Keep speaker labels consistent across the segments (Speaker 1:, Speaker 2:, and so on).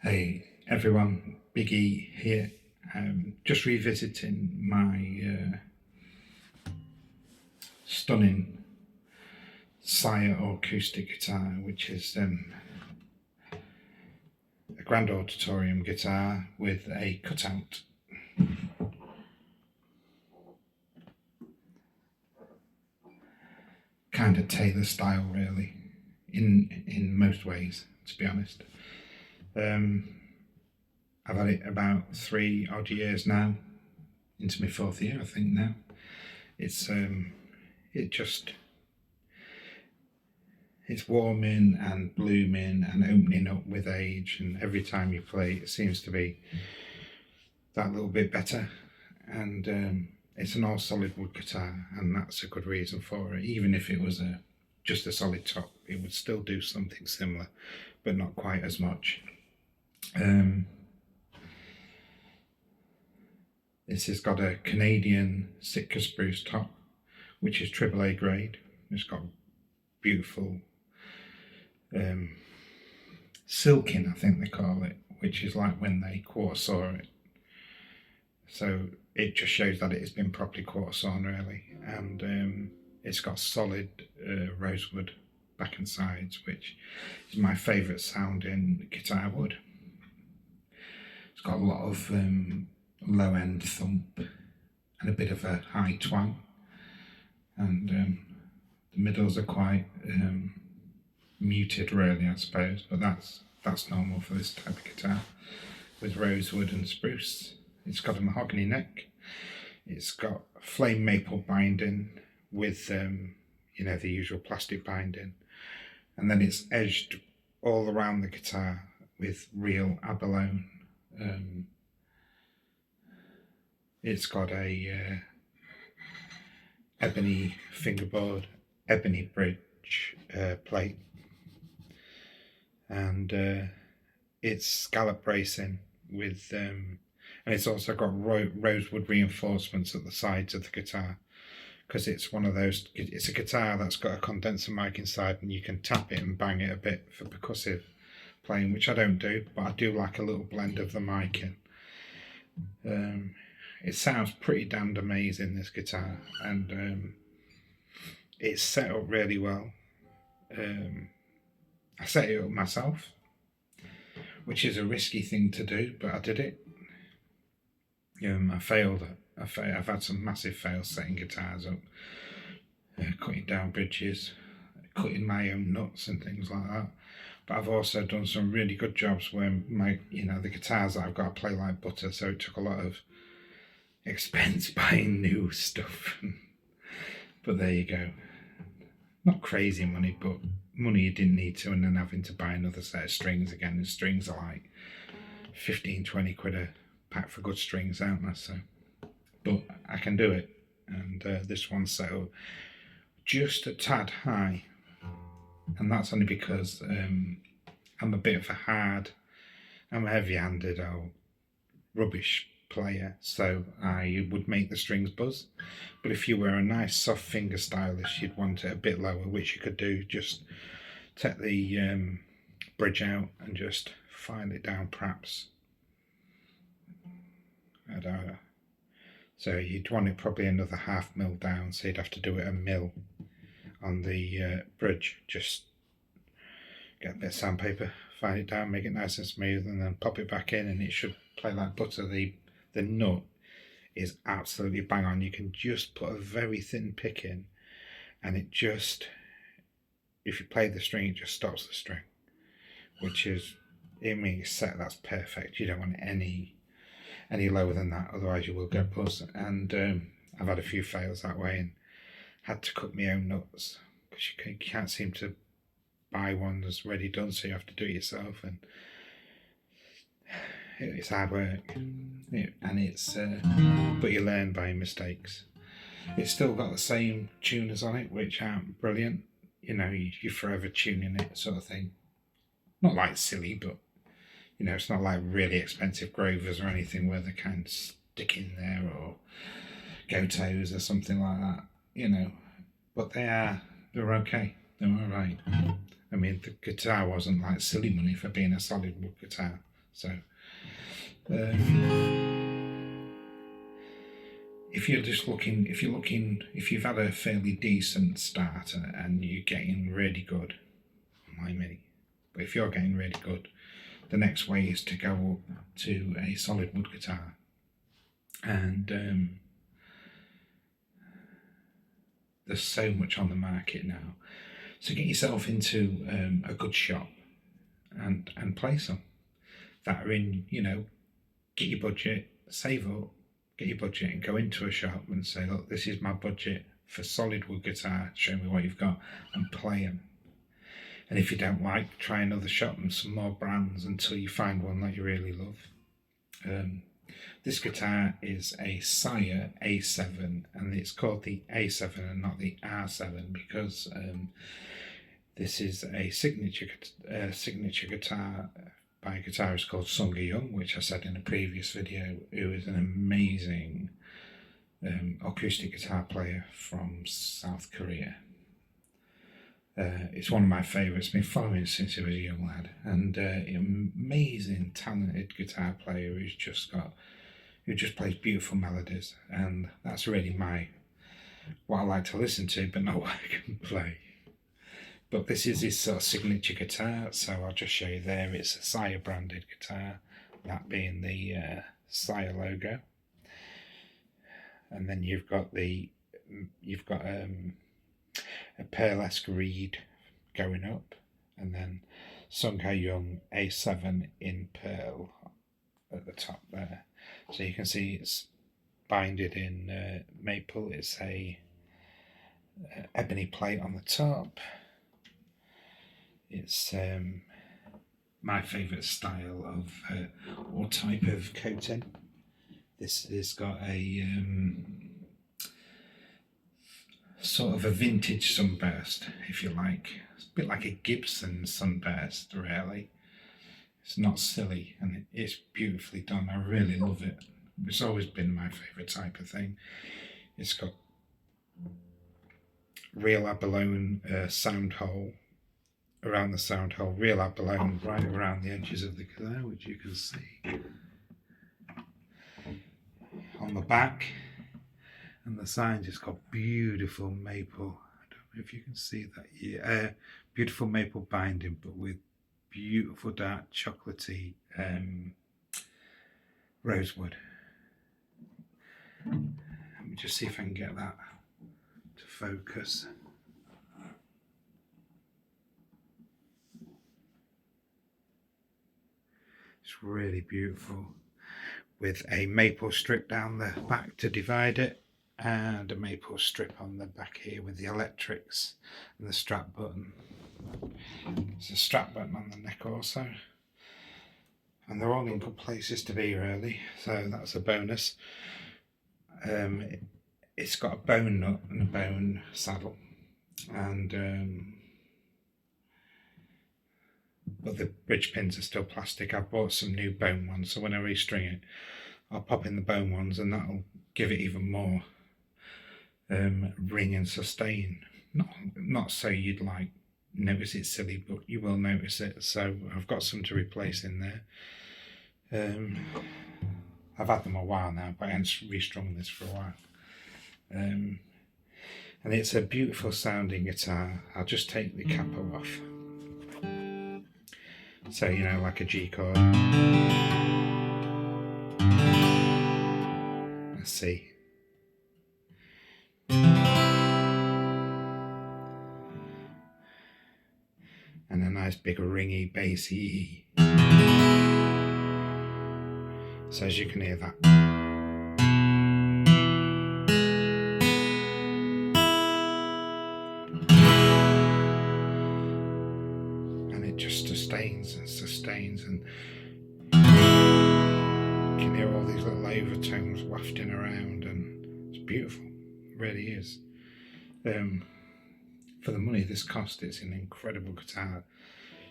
Speaker 1: Hey everyone, Biggie here. Just revisiting my stunning Sire Acoustic guitar, which is a grand auditorium guitar with a cutout. Kind of Taylor style, really, in most ways, to be honest. I've had it about 3 odd years now, into my 4th year, I think now. It's it's warming and blooming and opening up with age, and every time you play it seems to be that little bit better. And it's an all solid wood guitar, and that's a good reason for it. Even if it was just a solid top, it would still do something similar, but not quite as much. This has got a Canadian Sitka spruce top, which is AAA grade. It's got beautiful silking, I think they call it, which is like when they quarter saw it. So it just shows that it has been properly quarter sawn, really. And it's got solid rosewood back and sides, which is my favourite sounding guitar wood. It's got a lot of low end thump and a bit of a high twang, and the middles are quite muted, really, I suppose, but that's normal for this type of guitar with rosewood and spruce. It's got a mahogany neck. It's got flame maple binding with the usual plastic binding, and then it's edged all around the guitar with real abalone. It's got a ebony fingerboard, ebony bridge plate, and it's scallop bracing with and it's also got rosewood reinforcements at the sides of the guitar, because it's one of those, it's a guitar that's got a condenser mic inside, and you can tap it and bang it a bit for percussive playing, which I don't do, but I do like a little blend of the mic in. It sounds pretty damned amazing, this guitar, and it's set up really well. I set it up myself, which is a risky thing to do, but I did it. I failed. I've had some massive fails setting guitars up, cutting down bridges, cutting my own nuts and things like that. But I've also done some really good jobs where the guitars that I've got to play like butter, so it took a lot of expense buying new stuff. But there you go. Not crazy money, but money you didn't need to, and then having to buy another set of strings again. And strings are like 15-20 quid a pack for good strings, aren't they? So, but I can do it, and this one's set up just a tad high, and that's only because I'm a bit of I'm a heavy-handed old rubbish player, so I would make the strings buzz. But if you were a nice soft finger stylist, you'd want it a bit lower, which you could do. Just take the bridge out and just file it down, perhaps. So you'd want it probably another 1/2 mil down, so you'd have to do it a mil on the bridge. Just get a bit of sandpaper, file it down, make it nice and smooth, and then pop it back in, and it should play like butter. The nut is absolutely bang on. You can just put a very thin pick in, and it just, if you play the string, it just stops the string, which is, it's set, that's perfect. You don't want any lower than that, otherwise you will get buzz. And I've had a few fails that way, and had to cut my own nuts, because you can't seem to buy one that's ready done, so you have to do it yourself, and it's hard work, and it's but you learn by mistakes. It's still got the same tuners on it, which aren't brilliant. You're forever tuning it, sort of thing. Not like silly, but it's not like really expensive Grovers or anything where they kind of stick in there, or Gotos or something like that. But they're okay. They're all right. I mean, the guitar wasn't like silly money for being a solid wood guitar, So if you've had a fairly decent starter and you're getting really good, mind me, but if you're getting really good, the next way is to go up to a solid wood guitar. And there's so much on the market now. So get yourself into a good shop and play some that are in, get your budget, save up, get your budget and go into a shop and say, look, this is my budget for solid wood guitar, show me what you've got, and play them. And if you don't like, try another shop and some more brands until you find one that you really love. This guitar is a Sire A7, and it's called the A7 and not the R7 because this is a signature guitar by a guitarist called Jung, which I said in a previous video, who is an amazing acoustic guitar player from South Korea. It's one of my favourites. Been following him since he was a young lad, and amazing, talented guitar player who just plays beautiful melodies, and that's really what I like to listen to, but not what I can play. But this is his sort of signature guitar, so I'll just show you there. It's a Sire branded guitar, that being the Sire logo, and then you've got a pearlesque reed going up, and then Sung Jung A7 in pearl at the top there. So you can see it's binded in maple. It's a ebony plate on the top. It's my favourite style of or type of coating. This has got a sort of a vintage sunburst, if you like. It's a bit like a Gibson sunburst, really. It's not silly, and it's beautifully done. I really love it. It's always been my favourite type of thing. It's got real abalone sound hole around the sound hole, real abalone right around the edges of the guitar, which you can see. On the back and the sides, it's got beautiful maple. I don't know if you can see that. Yeah, beautiful maple binding, but with beautiful dark chocolatey rosewood. Let me just see if I can get that to focus. It's really beautiful, with a maple strip down the back to divide it, and a maple strip on the back here with the electrics and the strap button. There's a strap button on the neck also, and they're all in good places to be, really, so that's a bonus. It's got a bone nut and a bone saddle, and but the bridge pins are still plastic. I've bought some new bone ones, so when I restring it, I'll pop in the bone ones, and that'll give it even more ring and sustain. Not so you'd like notice it silly, but you will notice it. So I've got some to replace in there. I've had them a while now, but I haven't restrung this for a while. And it's a beautiful sounding guitar. I'll just take the capo off. So, like a G chord. Let's see. And a nice big ringy bassy E. So as you can hear that. And it just sustains and sustains, and you can hear all these little overtones wafting around, and it's beautiful. It really is. For the money this cost, it's an incredible guitar.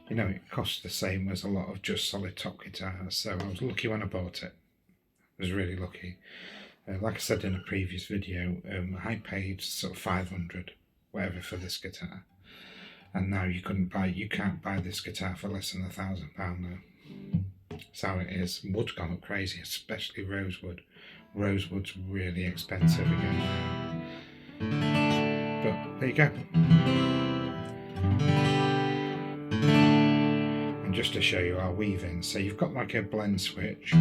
Speaker 1: It costs the same as a lot of just solid top guitars, so I was lucky when I bought it. I was really lucky. Like I said in a previous video, I paid sort of 500 whatever for this guitar, and now you can't buy this guitar for less than £1,000 now. That's how it is. Wood's gone up crazy, especially rosewood. Rosewood's really expensive again now. But there you go. And just to show you our weaving, so you've got like a blend switch.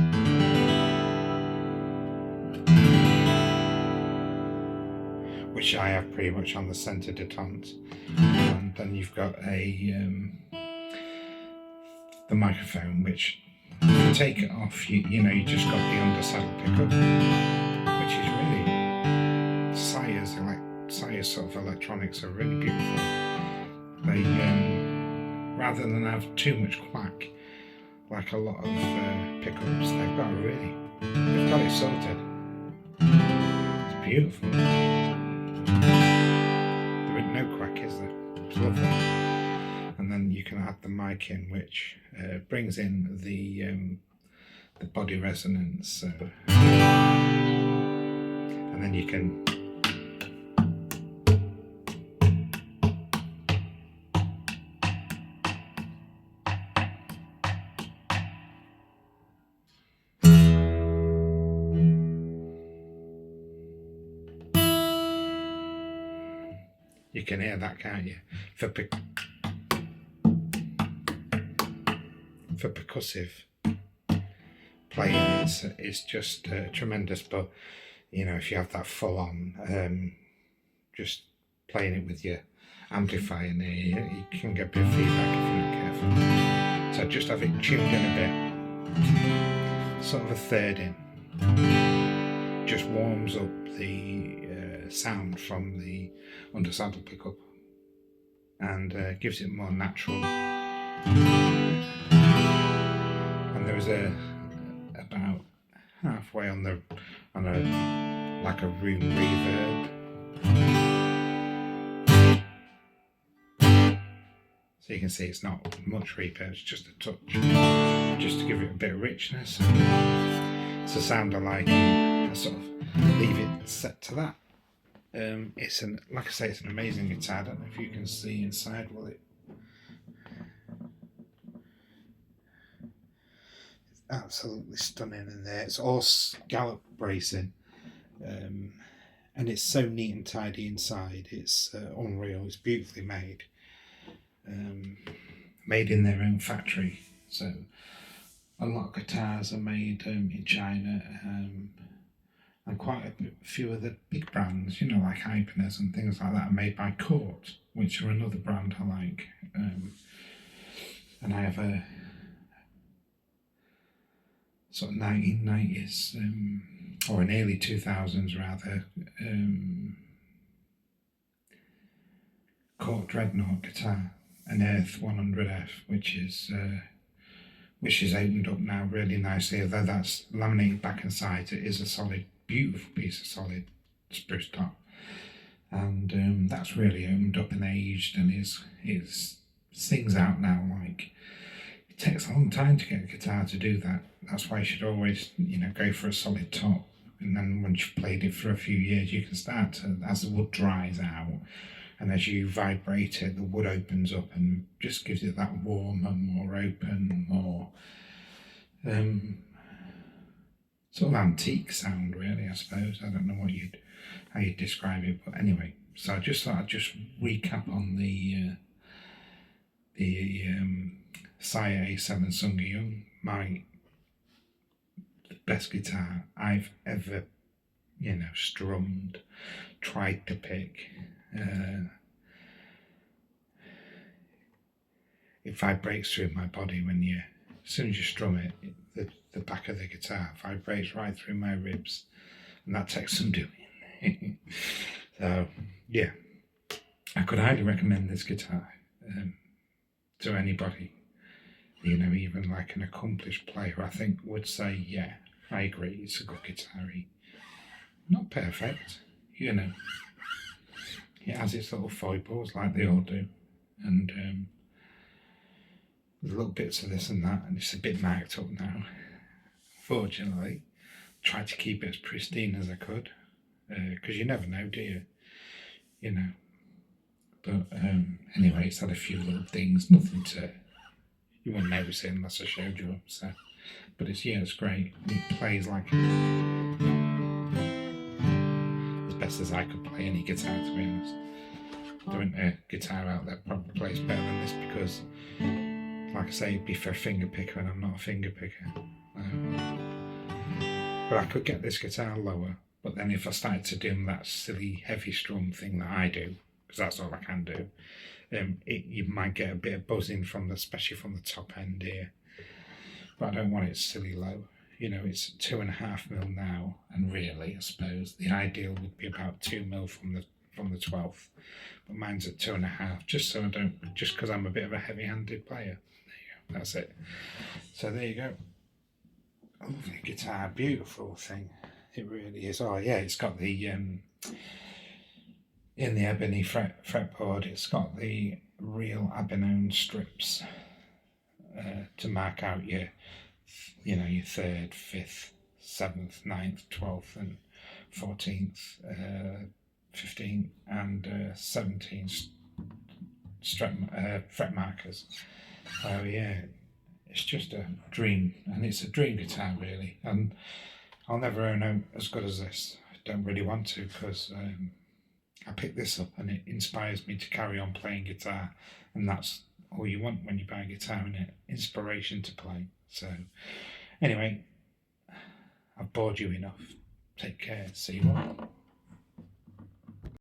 Speaker 1: Which I have pretty much on the centre detente. And then you've got the microphone, which if you take it off, you know, you just got the undersaddle pickup, which is really Sire's sort of electronics are really beautiful. They rather than have too much quack like a lot of pickups, they've got it sorted. It's beautiful. There is no quack, is there? It's lovely. And then you can add the mic in, which brings in the body resonance, and then you can hear that, can't you? For percussive playing, it's just tremendous. But you know, if you have that full on, just playing it with your amplifier in there, you can get a bit of feedback if you're not careful. So just have it tuned in a bit, sort of a third in, just warms up the sound from the undersaddle pickup and gives it more natural. And there was about halfway on a like a room reverb. So you can see it's not much reverb, it's just a touch, just to give it a bit of richness. It's a sound I like, and I sort of leave it set to that. Like I say, it's an amazing guitar. I don't know if you can see inside. Well, it's absolutely stunning in there. It's all scallop bracing, and it's so neat and tidy inside. It's unreal. It's beautifully made, made in their own factory. So a lot of guitars are made in China. And quite a few of the big brands, you know, like Hypeners and things like that, are made by Court, which are another brand I like. And I have a sort of 1990s, or an early 2000s rather, Court Dreadnought guitar, an Earth 100F, which is opened up now really nicely. Although that's laminated back and sides, it is a solid, beautiful piece of solid spruce top, and that's really opened up and aged, and it sings out now. Like, it takes a long time to get a guitar to do that. That's why you should always, you know, go for a solid top, and then once you've played it for a few years, you can start to, as the wood dries out and as you vibrate it, the wood opens up and just gives it that warm and more open, more sort of antique sound, really, I suppose. I don't know how you'd describe it, but anyway. So I just thought I'd just recap on the Sire A7 Jung, the best guitar I've ever, you know, strummed, tried to pick. It vibrates through my body when as soon as you strum it, the back of the guitar vibrates right through my ribs, and that takes some doing. So yeah, I could highly recommend this guitar to anybody, you know, even like an accomplished player. I think would say, yeah, I agree, it's a good guitar. Not perfect, you know, it has its little foibles like they all do, and there's little bits of this and that, and it's a bit marked up now. Fortunately, tried to keep it as pristine as I could, because you never know, do you? You know. But anyway, it's had a few little things, nothing to, you wouldn't notice it unless I showed you them. So But it's, yeah, it's great. It plays like as best as I could play any guitar, to be honest. There isn't a guitar out there probably plays better than this because, like I say, it'd be for a finger picker and I'm not a finger picker. But I could get this guitar lower, but then if I started to do that silly heavy strum thing that I do, because that's all I can do, you might get a bit of buzzing from especially from the top end here. But I don't want it silly low. You know, it's 2.5 mil now, and really, I suppose the ideal would be about 2 mil from the 12th, but mine's at 2.5, just so I don't, just because I'm a bit of a heavy-handed player. There you go, that's it. So there you go. A lovely guitar, beautiful thing. It really is. Oh yeah, it's got the in the ebony fretboard. It's got the real Abenone strips to mark out your, you know, your 3rd, 5th, 7th, 9th, 12th, and 14th. 15th and 17th fret markers. Oh yeah, it's just a dream, and it's a dream guitar really, and I'll never own out as good as this. I don't really want to, because I picked this up and it inspires me to carry on playing guitar, and that's all you want when you buy a guitar, isn't it? Inspiration to play. So anyway, I've bored you enough. Take care, see you all.